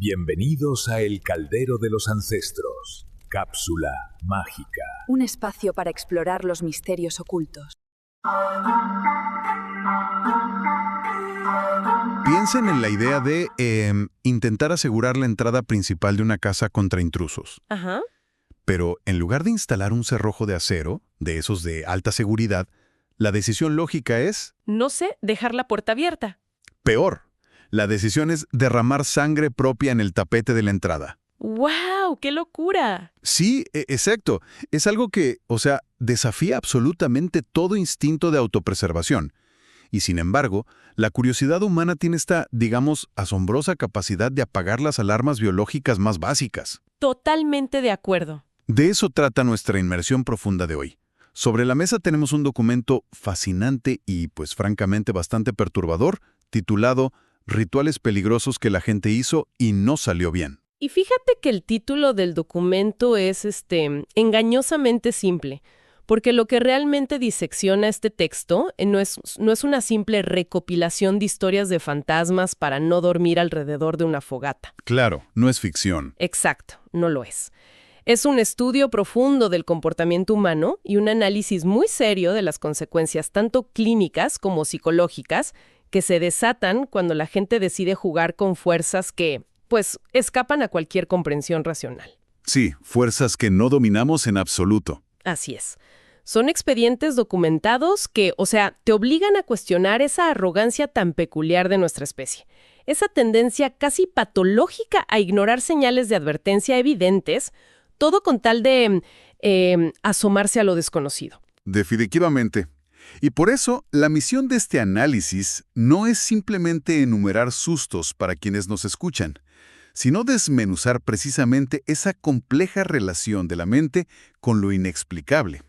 Bienvenidos a El Caldero de los Ancestros, cápsula mágica. Un espacio para explorar los misterios ocultos. Piensen en la idea de intentar asegurar la entrada principal de una casa contra intrusos. Ajá. Pero en lugar de instalar un cerrojo de acero, de esos de alta seguridad, la decisión lógica es No sé, dejar la puerta abierta. peor. La decisión es derramar sangre propia en el tapete de la entrada. ¡Wow! ¡Qué locura! Sí, exacto. Es algo que, desafía absolutamente todo instinto de autopreservación. Y sin embargo, la curiosidad humana tiene esta, asombrosa capacidad de apagar las alarmas biológicas más básicas. Totalmente de acuerdo. De eso trata nuestra inmersión profunda de hoy. Sobre la mesa tenemos un documento fascinante y, francamente, bastante perturbador, titulado Rituales peligrosos que la gente hizo y no salió bien. Y fíjate que el título del documento es engañosamente simple, porque lo que realmente disecciona este texto no es una simple recopilación de historias de fantasmas para no dormir alrededor de una fogata. Claro, no es ficción. Exacto, no lo es. Es un estudio profundo del comportamiento humano y un análisis muy serio de las consecuencias tanto clínicas como psicológicas que se desatan cuando la gente decide jugar con fuerzas que, escapan a cualquier comprensión racional. Sí, fuerzas que no dominamos en absoluto. Así es. Son expedientes documentados que, te obligan a cuestionar esa arrogancia tan peculiar de nuestra especie. Esa tendencia casi patológica a ignorar señales de advertencia evidentes, todo con tal de asomarse a lo desconocido. Definitivamente. Y por eso, la misión de este análisis no es simplemente enumerar sustos para quienes nos escuchan, sino desmenuzar precisamente esa compleja relación de la mente con lo inexplicable.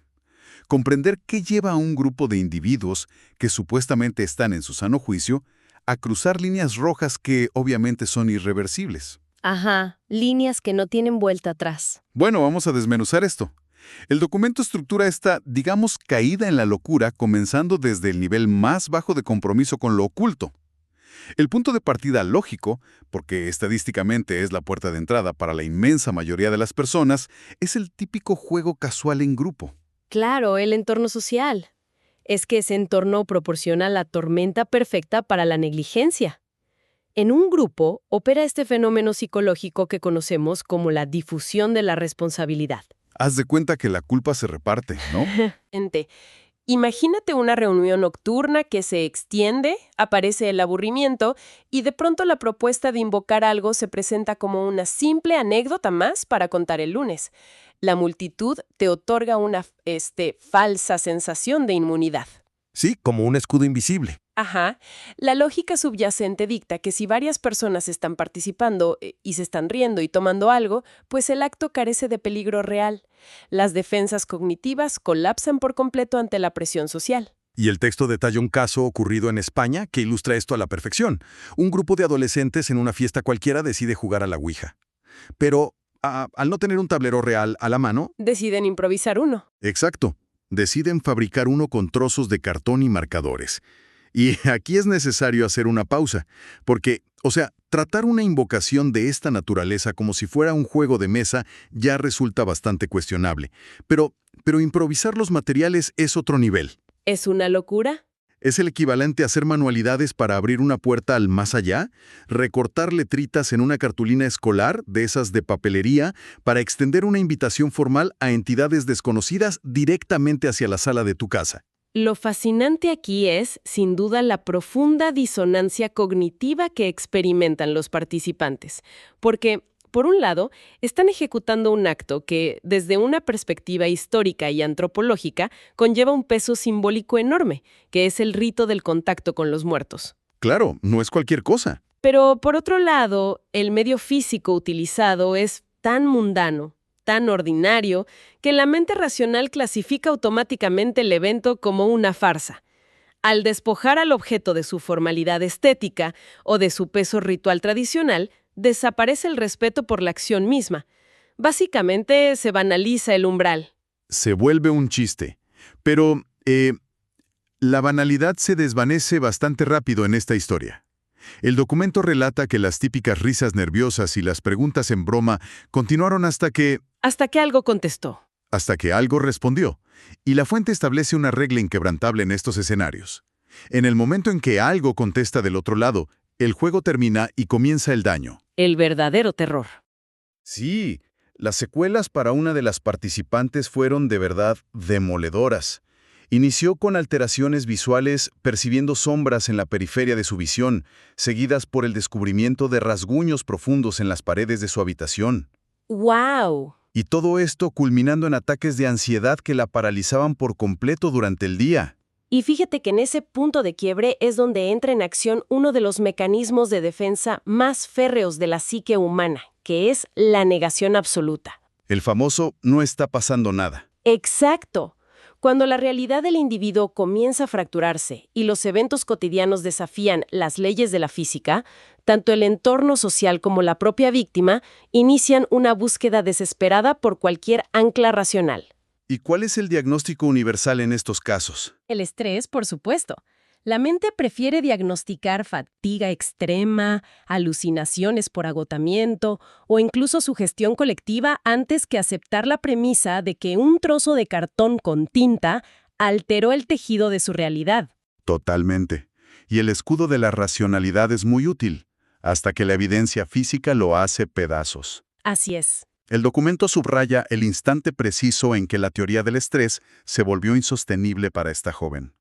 Comprender qué lleva a un grupo de individuos que supuestamente están en su sano juicio a cruzar líneas rojas que obviamente son irreversibles. Ajá, líneas que no tienen vuelta atrás. Bueno, vamos a desmenuzar esto. El documento estructura esta, caída en la locura, comenzando desde el nivel más bajo de compromiso con lo oculto. El punto de partida lógico, porque estadísticamente es la puerta de entrada para la inmensa mayoría de las personas, es el típico juego casual en grupo. Claro, el entorno social. Es que ese entorno proporciona la tormenta perfecta para la negligencia. En un grupo opera este fenómeno psicológico que conocemos como la difusión de la responsabilidad. Haz de cuenta que la culpa se reparte, ¿no? Imagínate una reunión nocturna que se extiende, aparece el aburrimiento y de pronto la propuesta de invocar algo se presenta como una simple anécdota más para contar el lunes. La multitud te otorga una falsa sensación de inmunidad. Sí, como un escudo invisible. Ajá. La lógica subyacente dicta que si varias personas están participando y se están riendo y tomando algo, pues el acto carece de peligro real. Las defensas cognitivas colapsan por completo ante la presión social. Y el texto detalla un caso ocurrido en España que ilustra esto a la perfección. Un grupo de adolescentes en una fiesta cualquiera decide jugar a la Ouija. Pero, al no tener un tablero real a la mano... Deciden improvisar uno. Exacto. Deciden fabricar uno con trozos de cartón y marcadores. Y aquí es necesario hacer una pausa, porque, tratar una invocación de esta naturaleza como si fuera un juego de mesa ya resulta bastante cuestionable. Pero improvisar los materiales es otro nivel. ¿Es una locura? ¿Es el equivalente a hacer manualidades para abrir una puerta al más allá? ¿Recortar letritas en una cartulina escolar, de esas de papelería, para extender una invitación formal a entidades desconocidas directamente hacia la sala de tu casa? Lo fascinante aquí es, sin duda, la profunda disonancia cognitiva que experimentan los participantes. Porque, por un lado, están ejecutando un acto que, desde una perspectiva histórica y antropológica, conlleva un peso simbólico enorme, que es el rito del contacto con los muertos. Claro, no es cualquier cosa. Pero, por otro lado, el medio físico utilizado es tan mundano, tan ordinario, que la mente racional clasifica automáticamente el evento como una farsa. Al despojar al objeto de su formalidad estética o de su peso ritual tradicional, desaparece el respeto por la acción misma. Básicamente, se banaliza el umbral. Se vuelve un chiste. Pero, la banalidad se desvanece bastante rápido en esta historia. El documento relata que las típicas risas nerviosas y las preguntas en broma continuaron hasta que algo contestó. algo respondió, y la fuente establece una regla inquebrantable en estos escenarios. En el momento en que algo contesta del otro lado, el juego termina y comienza el daño. El verdadero terror. Sí, las secuelas para una de las participantes fueron de verdad demoledoras. Inició con alteraciones visuales, percibiendo sombras en la periferia de su visión, seguidas por el descubrimiento de rasguños profundos en las paredes de su habitación. ¡Wow! Y todo esto culminando en ataques de ansiedad que la paralizaban por completo durante el día. Y fíjate que en ese punto de quiebre es donde entra en acción uno de los mecanismos de defensa más férreos de la psique humana, que es la negación absoluta. El famoso "no está pasando nada". ¡Exacto! Cuando la realidad del individuo comienza a fracturarse y los eventos cotidianos desafían las leyes de la física, tanto el entorno social como la propia víctima inician una búsqueda desesperada por cualquier ancla racional. ¿Y cuál es el diagnóstico universal en estos casos? El estrés, por supuesto. La mente prefiere diagnosticar fatiga extrema, alucinaciones por agotamiento o incluso sugestión colectiva antes que aceptar la premisa de que un trozo de cartón con tinta alteró el tejido de su realidad. Totalmente. Y el escudo de la racionalidad es muy útil, hasta que la evidencia física lo hace pedazos. Así es. El documento subraya el instante preciso en que la teoría del estrés se volvió insostenible para esta joven.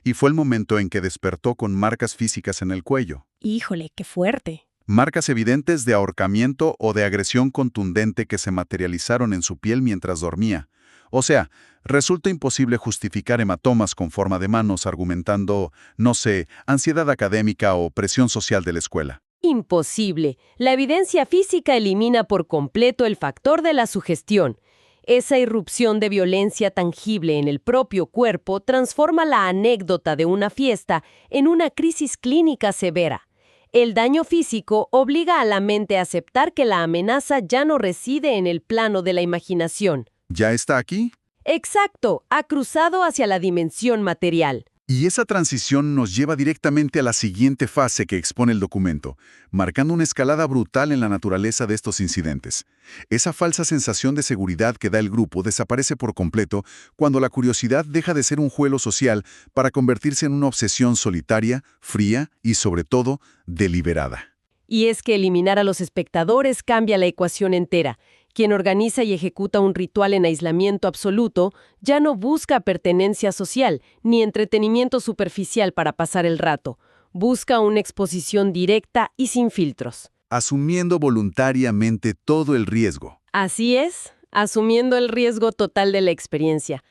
Y fue el momento en que despertó con marcas físicas en el cuello. Híjole, qué fuerte. Marcas evidentes de ahorcamiento o de agresión contundente que se materializaron en su piel mientras dormía. O sea, resulta imposible justificar hematomas con forma de manos argumentando, no sé, ansiedad académica o presión social de la escuela. Imposible. La evidencia física elimina por completo el factor de la sugestión. Esa irrupción de violencia tangible en el propio cuerpo transforma la anécdota de una fiesta en una crisis clínica severa. El daño físico obliga a la mente a aceptar que la amenaza ya no reside en el plano de la imaginación. ¿Ya está aquí? Exacto, ha cruzado hacia la dimensión material. Y esa transición nos lleva directamente a la siguiente fase que expone el documento, marcando una escalada brutal en la naturaleza de estos incidentes. Esa falsa sensación de seguridad que da el grupo desaparece por completo cuando la curiosidad deja de ser un juego social para convertirse en una obsesión solitaria, fría y, sobre todo, deliberada. Y es que eliminar a los espectadores cambia la ecuación entera. Quien organiza y ejecuta un ritual en aislamiento absoluto ya no busca pertenencia social ni entretenimiento superficial para pasar el rato. Busca una exposición directa y sin filtros. Asumiendo voluntariamente todo el riesgo. Así es, asumiendo el riesgo total de la experiencia.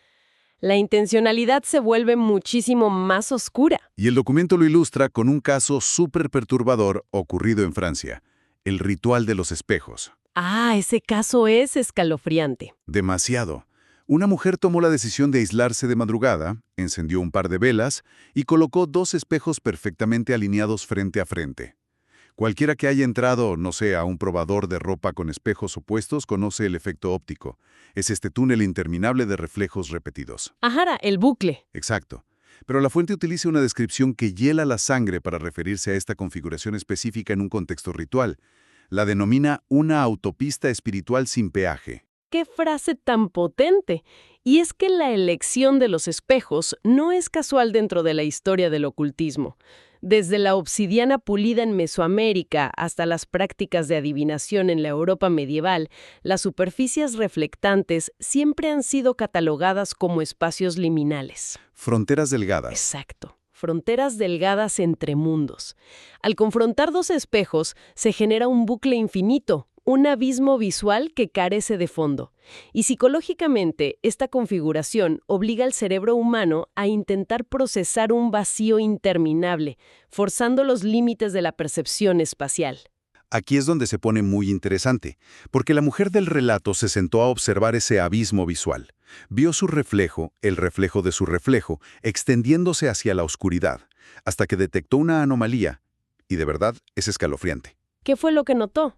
La intencionalidad se vuelve muchísimo más oscura. Y el documento lo ilustra con un caso súper perturbador ocurrido en Francia, el ritual de los espejos. Ah, ese caso es escalofriante. Demasiado. Una mujer tomó la decisión de aislarse de madrugada, encendió un par de velas y colocó 2 espejos perfectamente alineados frente a frente. Cualquiera que haya entrado, no sé, a un probador de ropa con espejos opuestos conoce el efecto óptico. Es este túnel interminable de reflejos repetidos. Ajá, el bucle. Exacto. Pero la fuente utiliza una descripción que hiela la sangre para referirse a esta configuración específica en un contexto ritual. La denomina una autopista espiritual sin peaje. ¡Qué frase tan potente! Y es que la elección de los espejos no es casual dentro de la historia del ocultismo. Desde la obsidiana pulida en Mesoamérica hasta las prácticas de adivinación en la Europa medieval, las superficies reflectantes siempre han sido catalogadas como espacios liminales. Fronteras delgadas. Exacto. Fronteras delgadas entre mundos. Al confrontar 2 espejos, se genera un bucle infinito, un abismo visual que carece de fondo. Y psicológicamente, esta configuración obliga al cerebro humano a intentar procesar un vacío interminable, forzando los límites de la percepción espacial. Aquí es donde se pone muy interesante, porque la mujer del relato se sentó a observar ese abismo visual. Vio su reflejo, el reflejo de su reflejo, extendiéndose hacia la oscuridad, hasta que detectó una anomalía, y de verdad es escalofriante. ¿Qué fue lo que notó?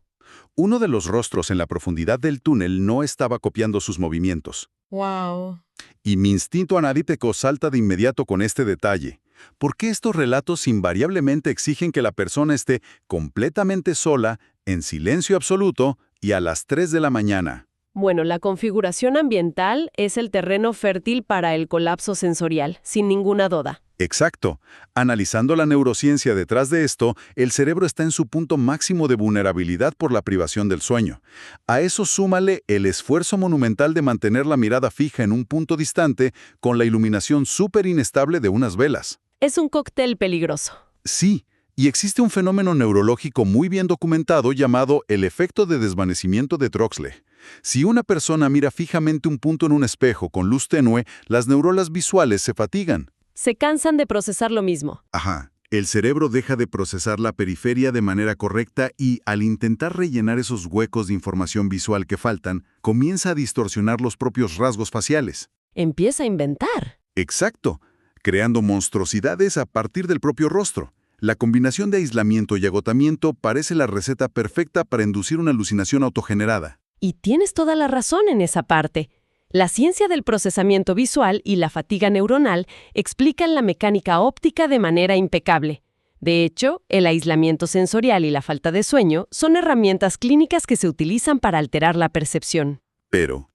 Uno de los rostros en la profundidad del túnel no estaba copiando sus movimientos. ¡Wow! Y mi instinto analítico salta de inmediato con este detalle. ¿Por qué estos relatos invariablemente exigen que la persona esté completamente sola, en silencio absoluto y a las 3 de la mañana? Bueno, la configuración ambiental es el terreno fértil para el colapso sensorial, sin ninguna duda. Exacto. Analizando la neurociencia detrás de esto, el cerebro está en su punto máximo de vulnerabilidad por la privación del sueño. A eso súmale el esfuerzo monumental de mantener la mirada fija en un punto distante con la iluminación súper inestable de unas velas. Es un cóctel peligroso. Sí, y existe un fenómeno neurológico muy bien documentado llamado el efecto de desvanecimiento de Troxler. Si una persona mira fijamente un punto en un espejo con luz tenue, las neuronas visuales se fatigan. Se cansan de procesar lo mismo. Ajá. El cerebro deja de procesar la periferia de manera correcta y, al intentar rellenar esos huecos de información visual que faltan, comienza a distorsionar los propios rasgos faciales. Empieza a inventar. Exacto, creando monstruosidades a partir del propio rostro. La combinación de aislamiento y agotamiento parece la receta perfecta para inducir una alucinación autogenerada. Y tienes toda la razón en esa parte. La ciencia del procesamiento visual y la fatiga neuronal explican la mecánica óptica de manera impecable. De hecho, el aislamiento sensorial y la falta de sueño son herramientas clínicas que se utilizan para alterar la percepción. Pero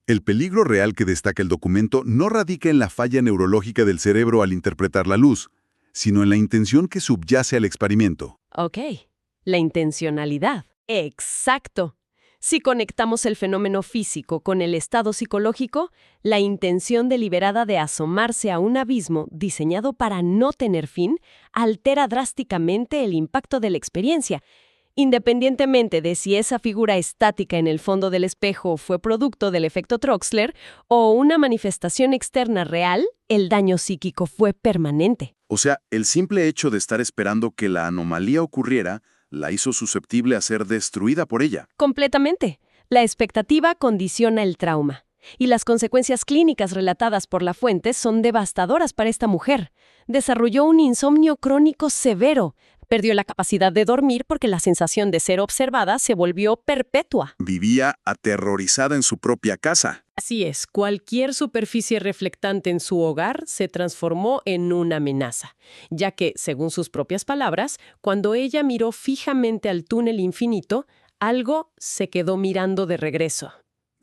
El peligro real que destaca el documento no radica en la falla neurológica del cerebro al interpretar la luz, sino en la intención que subyace al experimento. Ok, la intencionalidad. Exacto. Si conectamos el fenómeno físico con el estado psicológico, la intención deliberada de asomarse a un abismo diseñado para no tener fin altera drásticamente el impacto de la experiencia. Independientemente de si esa figura estática en el fondo del espejo fue producto del efecto Troxler o una manifestación externa real, el daño psíquico fue permanente. O sea, el simple hecho de estar esperando que la anomalía ocurriera la hizo susceptible a ser destruida por ella. Completamente. La expectativa condiciona el trauma. Y las consecuencias clínicas relatadas por la fuente son devastadoras para esta mujer. Desarrolló un insomnio crónico severo. Perdió la capacidad de dormir porque la sensación de ser observada se volvió perpetua. Vivía aterrorizada en su propia casa. Así es, cualquier superficie reflectante en su hogar se transformó en una amenaza, ya que, según sus propias palabras, cuando ella miró fijamente al túnel infinito, algo se quedó mirando de regreso.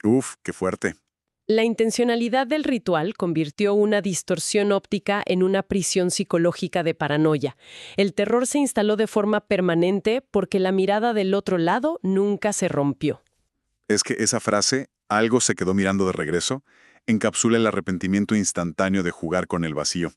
Uf, qué fuerte. La intencionalidad del ritual convirtió una distorsión óptica en una prisión psicológica de paranoia. El terror se instaló de forma permanente porque la mirada del otro lado nunca se rompió. Es que esa frase, algo se quedó mirando de regreso, encapsula el arrepentimiento instantáneo de jugar con el vacío.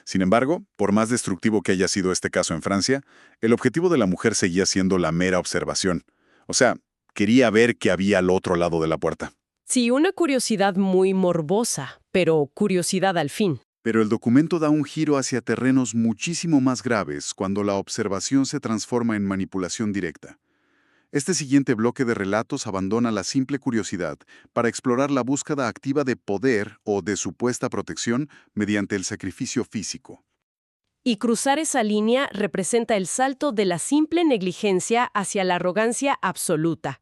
Sin embargo, por más destructivo que haya sido este caso en Francia, el objetivo de la mujer seguía siendo la mera observación. O sea, quería ver qué había al otro lado de la puerta. Sí, una curiosidad muy morbosa, pero curiosidad al fin. Pero el documento da un giro hacia terrenos muchísimo más graves cuando la observación se transforma en manipulación directa. Este siguiente bloque de relatos abandona la simple curiosidad para explorar la búsqueda activa de poder o de supuesta protección mediante el sacrificio físico. Y cruzar esa línea representa el salto de la simple negligencia hacia la arrogancia absoluta.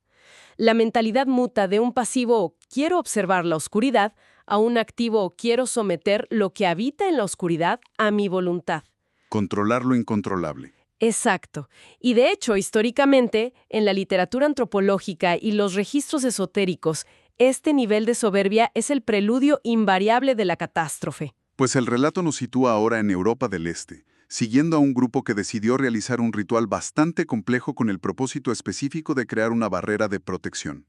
La mentalidad muta de un pasivo «quiero observar la oscuridad» a un activo «quiero someter lo que habita en la oscuridad a mi voluntad». Controlar lo incontrolable. Exacto. Y de hecho, históricamente, en la literatura antropológica y los registros esotéricos, este nivel de soberbia es el preludio invariable de la catástrofe. Pues el relato nos sitúa ahora en Europa del Este, siguiendo a un grupo que decidió realizar un ritual bastante complejo con el propósito específico de crear una barrera de protección.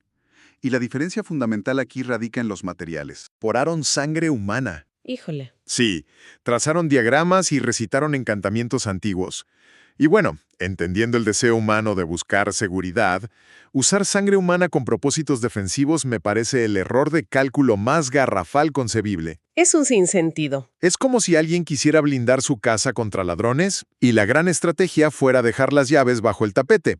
Y la diferencia fundamental aquí radica en los materiales. Poraron sangre humana. Híjole. Sí, trazaron diagramas y recitaron encantamientos antiguos. Y bueno, entendiendo el deseo humano de buscar seguridad, usar sangre humana con propósitos defensivos me parece el error de cálculo más garrafal concebible. Es un sinsentido. Es como si alguien quisiera blindar su casa contra ladrones y la gran estrategia fuera dejar las llaves bajo el tapete.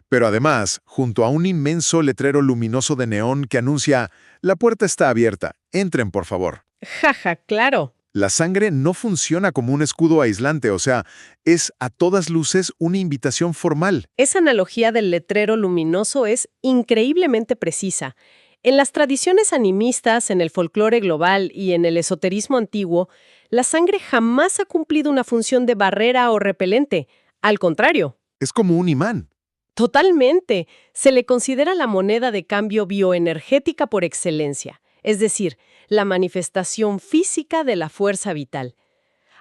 Pero además, junto a un inmenso letrero luminoso de neón que anuncia «La puerta está abierta, entren por favor». Jaja, claro. La sangre no funciona como un escudo aislante, o sea, es a todas luces una invitación formal. Esa analogía del letrero luminoso es increíblemente precisa. En las tradiciones animistas, en el folclore global y en el esoterismo antiguo, La sangre jamás ha cumplido una función de barrera o repelente. Al contrario. Es como un imán. Totalmente. Se le considera la moneda de cambio bioenergética por excelencia, es decir, la manifestación física de la fuerza vital.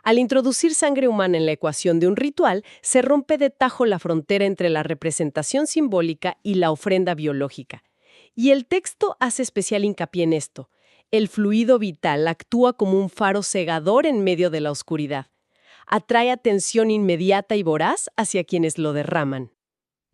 Al introducir sangre humana en la ecuación de un ritual, se rompe de tajo la frontera entre la representación simbólica y la ofrenda biológica. Y el texto hace especial hincapié en esto. El fluido vital actúa como un faro cegador en medio de la oscuridad. Atrae atención inmediata y voraz hacia quienes lo derraman.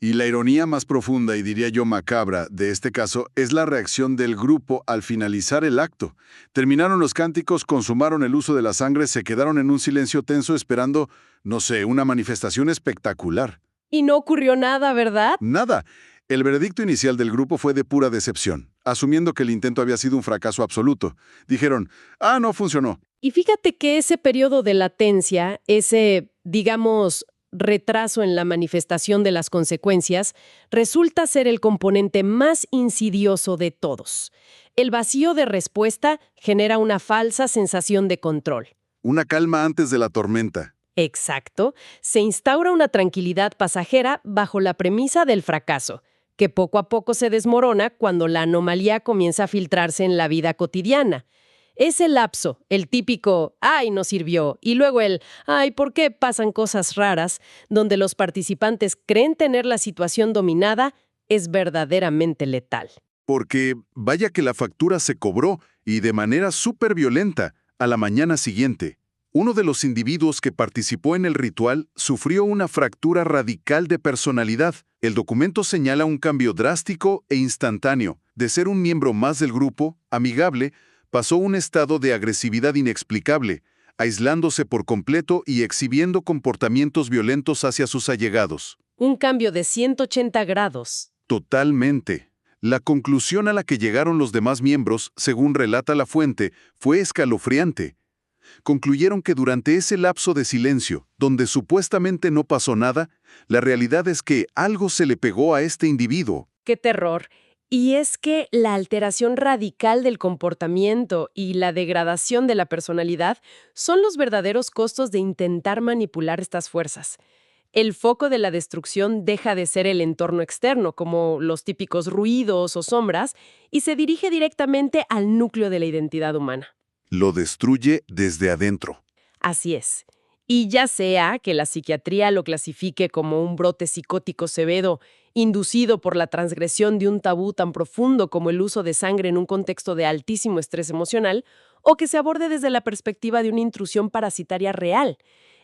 Y la ironía más profunda, y diría yo macabra, de este caso es la reacción del grupo al finalizar el acto. Terminaron los cánticos, consumaron el uso de la sangre, se quedaron en un silencio tenso esperando, no sé, una manifestación espectacular. Y no ocurrió nada, ¿verdad? Nada. El veredicto inicial del grupo fue de pura decepción, asumiendo que el intento había sido un fracaso absoluto. Dijeron, no funcionó. Y fíjate que ese periodo de latencia, ese, digamos, retraso en la manifestación de las consecuencias, resulta ser el componente más insidioso de todos. El vacío de respuesta genera una falsa sensación de control. Una calma antes de la tormenta. Exacto. Se instaura una tranquilidad pasajera bajo la premisa del fracaso, que poco a poco se desmorona cuando la anomalía comienza a filtrarse en la vida cotidiana. Ese lapso, el típico «ay, no sirvió» y luego el «ay, ¿por qué pasan cosas raras?», donde los participantes creen tener la situación dominada, es verdaderamente letal. Porque vaya que la factura se cobró, y de manera súper violenta, a la mañana siguiente. Uno de los individuos que participó en el ritual sufrió una fractura radical de personalidad. El documento señala un cambio drástico e instantáneo. De ser un miembro más del grupo, amigable, pasó a un estado de agresividad inexplicable, aislándose por completo y exhibiendo comportamientos violentos hacia sus allegados. Un cambio de 180 grados. Totalmente. La conclusión a la que llegaron los demás miembros, según relata la fuente, fue escalofriante. Concluyeron que durante ese lapso de silencio, donde supuestamente no pasó nada, la realidad es que algo se le pegó a este individuo. ¡Qué terror! Y es que la alteración radical del comportamiento y la degradación de la personalidad son los verdaderos costos de intentar manipular estas fuerzas. El foco de la destrucción deja de ser el entorno externo, como los típicos ruidos o sombras, y se dirige directamente al núcleo de la identidad humana. Lo destruye desde adentro. Así es. Y ya sea que la psiquiatría lo clasifique como un brote psicótico severo, inducido por la transgresión de un tabú tan profundo como el uso de sangre en un contexto de altísimo estrés emocional, o que se aborde desde la perspectiva de una intrusión parasitaria real,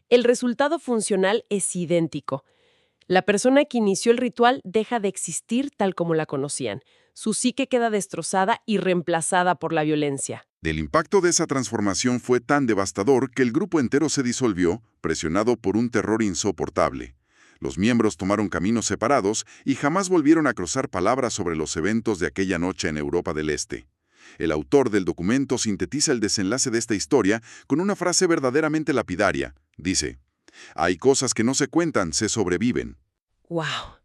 el resultado funcional es idéntico. La persona que inició el ritual deja de existir tal como la conocían. Su psique queda destrozada y reemplazada por la violencia. El impacto de esa transformación fue tan devastador que el grupo entero se disolvió, presionado por un terror insoportable. Los miembros tomaron caminos separados y jamás volvieron a cruzar palabras sobre los eventos de aquella noche en Europa del Este. El autor del documento sintetiza el desenlace de esta historia con una frase verdaderamente lapidaria. Dice, «Hay cosas que no se cuentan, se sobreviven». ¡Wow!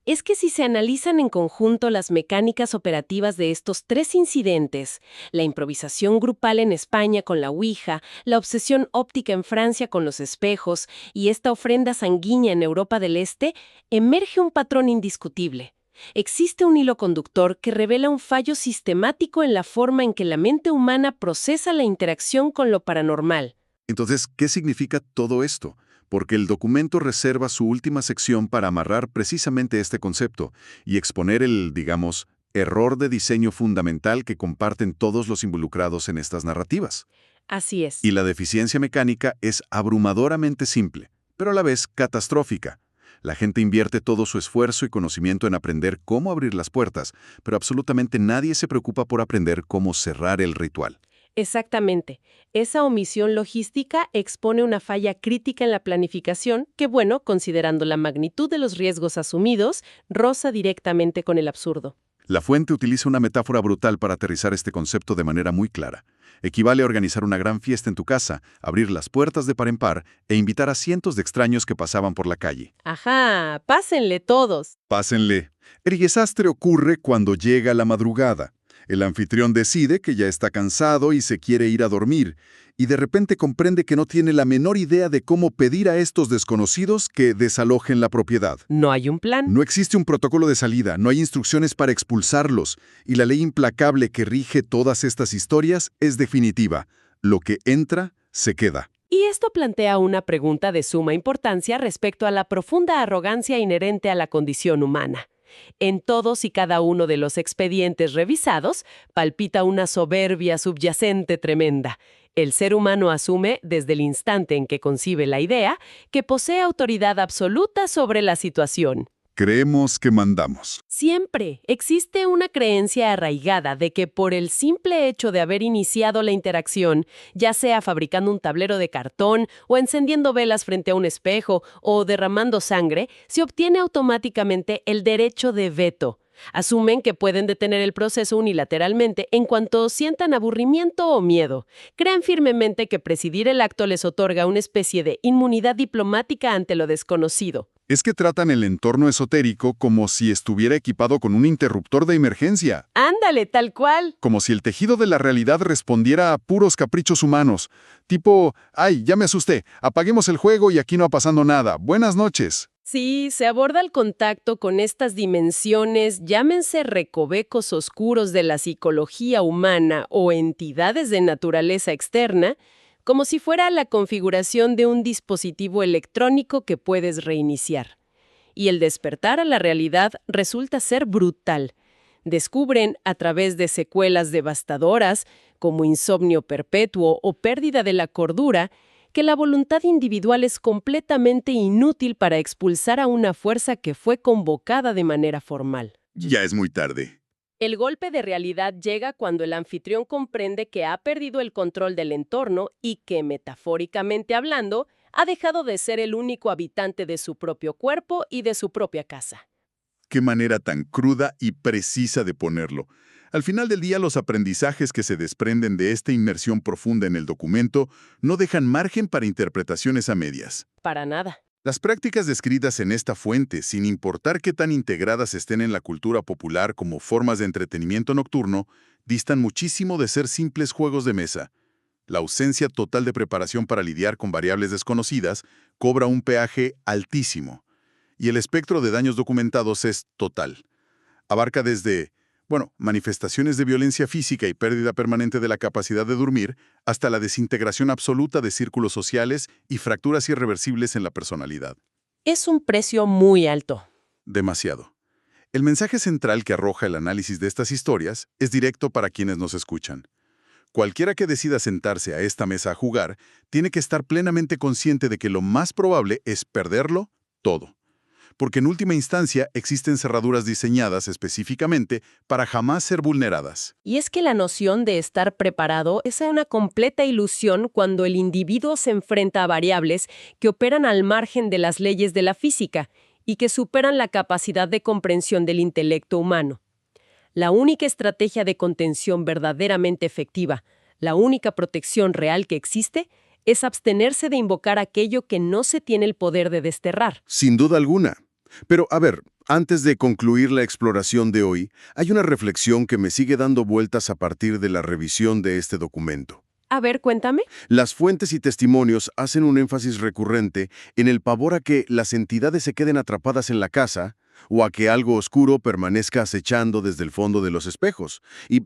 Es que si se analizan en conjunto las mecánicas operativas de estos tres incidentes, la improvisación grupal en España con la Ouija, la obsesión óptica en Francia con los espejos y esta ofrenda sanguínea en Europa del Este, emerge un patrón indiscutible. Existe un hilo conductor que revela un fallo sistemático en la forma en que la mente humana procesa la interacción con lo paranormal. Entonces, ¿qué significa todo esto? Porque el documento reserva su última sección para amarrar precisamente este concepto y exponer el, digamos, error de diseño fundamental que comparten todos los involucrados en estas narrativas. Así es. Y la deficiencia mecánica es abrumadoramente simple, pero a la vez catastrófica. La gente invierte todo su esfuerzo y conocimiento en aprender cómo abrir las puertas, pero absolutamente nadie se preocupa por aprender cómo cerrar el ritual. Exactamente. Esa omisión logística expone una falla crítica en la planificación que, bueno, considerando la magnitud de los riesgos asumidos, roza directamente con el absurdo. La fuente utiliza una metáfora brutal para aterrizar este concepto de manera muy clara. Equivale a organizar una gran fiesta en tu casa, abrir las puertas de par en par e invitar a cientos de extraños que pasaban por la calle. ¡Ajá! ¡Pásenle todos! Pásenle. El desastre ocurre cuando llega la madrugada. El anfitrión decide que ya está cansado y se quiere ir a dormir, y de repente comprende que no tiene la menor idea de cómo pedir a estos desconocidos que desalojen la propiedad. ¿No hay un plan? No existe un protocolo de salida, no hay instrucciones para expulsarlos, y la ley implacable que rige todas estas historias es definitiva. Lo que entra, se queda. Y esto plantea una pregunta de suma importancia respecto a la profunda arrogancia inherente a la condición humana. En todos y cada uno de los expedientes revisados palpita una soberbia subyacente tremenda. El ser humano asume, desde el instante en que concibe la idea, que posee autoridad absoluta sobre la situación. Creemos que mandamos. Siempre existe una creencia arraigada de que por el simple hecho de haber iniciado la interacción, ya sea fabricando un tablero de cartón o encendiendo velas frente a un espejo o derramando sangre, se obtiene automáticamente el derecho de veto. Asumen que pueden detener el proceso unilateralmente en cuanto sientan aburrimiento o miedo. Creen firmemente que presidir el acto les otorga una especie de inmunidad diplomática ante lo desconocido. Es que tratan el entorno esotérico como si estuviera equipado con un interruptor de emergencia. ¡Ándale, tal cual! Como si el tejido de la realidad respondiera a puros caprichos humanos. Tipo, ¡ay, ya me asusté! Apaguemos el juego y aquí no ha pasado nada. Buenas noches. Sí, se aborda el contacto con estas dimensiones, llámense recovecos oscuros de la psicología humana o entidades de naturaleza externa, como si fuera la configuración de un dispositivo electrónico que puedes reiniciar. Y el despertar a la realidad resulta ser brutal. Descubren, a través de secuelas devastadoras, como insomnio perpetuo o pérdida de la cordura, que la voluntad individual es completamente inútil para expulsar a una fuerza que fue convocada de manera formal. Ya es muy tarde. El golpe de realidad llega cuando el anfitrión comprende que ha perdido el control del entorno y que, metafóricamente hablando, ha dejado de ser el único habitante de su propio cuerpo y de su propia casa. Qué manera tan cruda y precisa de ponerlo. Al final del día, los aprendizajes que se desprenden de esta inmersión profunda en el documento no dejan margen para interpretaciones a medias. Para nada. Las prácticas descritas en esta fuente, sin importar qué tan integradas estén en la cultura popular como formas de entretenimiento nocturno, distan muchísimo de ser simples juegos de mesa. La ausencia total de preparación para lidiar con variables desconocidas cobra un peaje altísimo. Y el espectro de daños documentados es total. Abarca desde, manifestaciones de violencia física y pérdida permanente de la capacidad de dormir, hasta la desintegración absoluta de círculos sociales y fracturas irreversibles en la personalidad. Es un precio muy alto. Demasiado. El mensaje central que arroja el análisis de estas historias es directo para quienes nos escuchan. Cualquiera que decida sentarse a esta mesa a jugar, tiene que estar plenamente consciente de que lo más probable es perderlo todo. Porque en última instancia existen cerraduras diseñadas específicamente para jamás ser vulneradas. Y es que la noción de estar preparado es una completa ilusión cuando el individuo se enfrenta a variables que operan al margen de las leyes de la física y que superan la capacidad de comprensión del intelecto humano. La única estrategia de contención verdaderamente efectiva, la única protección real que existe, es abstenerse de invocar aquello que no se tiene el poder de desterrar. Sin duda alguna. Pero, a ver, antes de concluir la exploración de hoy, hay una reflexión que me sigue dando vueltas a partir de la revisión de este documento. A ver, cuéntame. Las fuentes y testimonios hacen un énfasis recurrente en el pavor a que las entidades se queden atrapadas en la casa o a que algo oscuro permanezca acechando desde el fondo de los espejos. Y,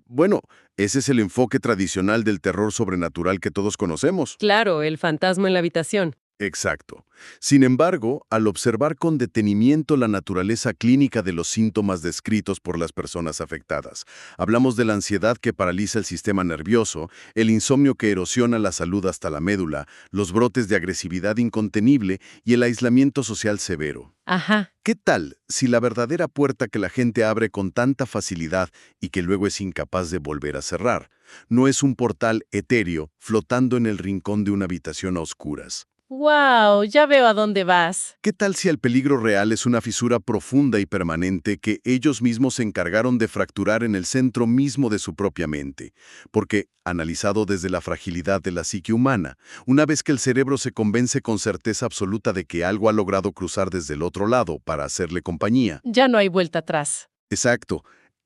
ese es el enfoque tradicional del terror sobrenatural que todos conocemos. Claro, el fantasma en la habitación. Exacto. Sin embargo, al observar con detenimiento la naturaleza clínica de los síntomas descritos por las personas afectadas, hablamos de la ansiedad que paraliza el sistema nervioso, el insomnio que erosiona la salud hasta la médula, los brotes de agresividad incontenible y el aislamiento social severo. Ajá. ¿Qué tal si la verdadera puerta que la gente abre con tanta facilidad y que luego es incapaz de volver a cerrar, no es un portal etéreo flotando en el rincón de una habitación a oscuras? ¡Wow! Ya veo a dónde vas. ¿Qué tal si el peligro real es una fisura profunda y permanente que ellos mismos se encargaron de fracturar en el centro mismo de su propia mente? Porque, analizado desde la fragilidad de la psique humana, una vez que el cerebro se convence con certeza absoluta de que algo ha logrado cruzar desde el otro lado para hacerle compañía. Ya no hay vuelta atrás. Exacto.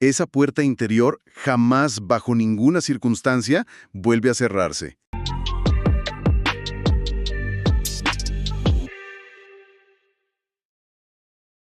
esa puerta interior jamás, bajo ninguna circunstancia, vuelve a cerrarse.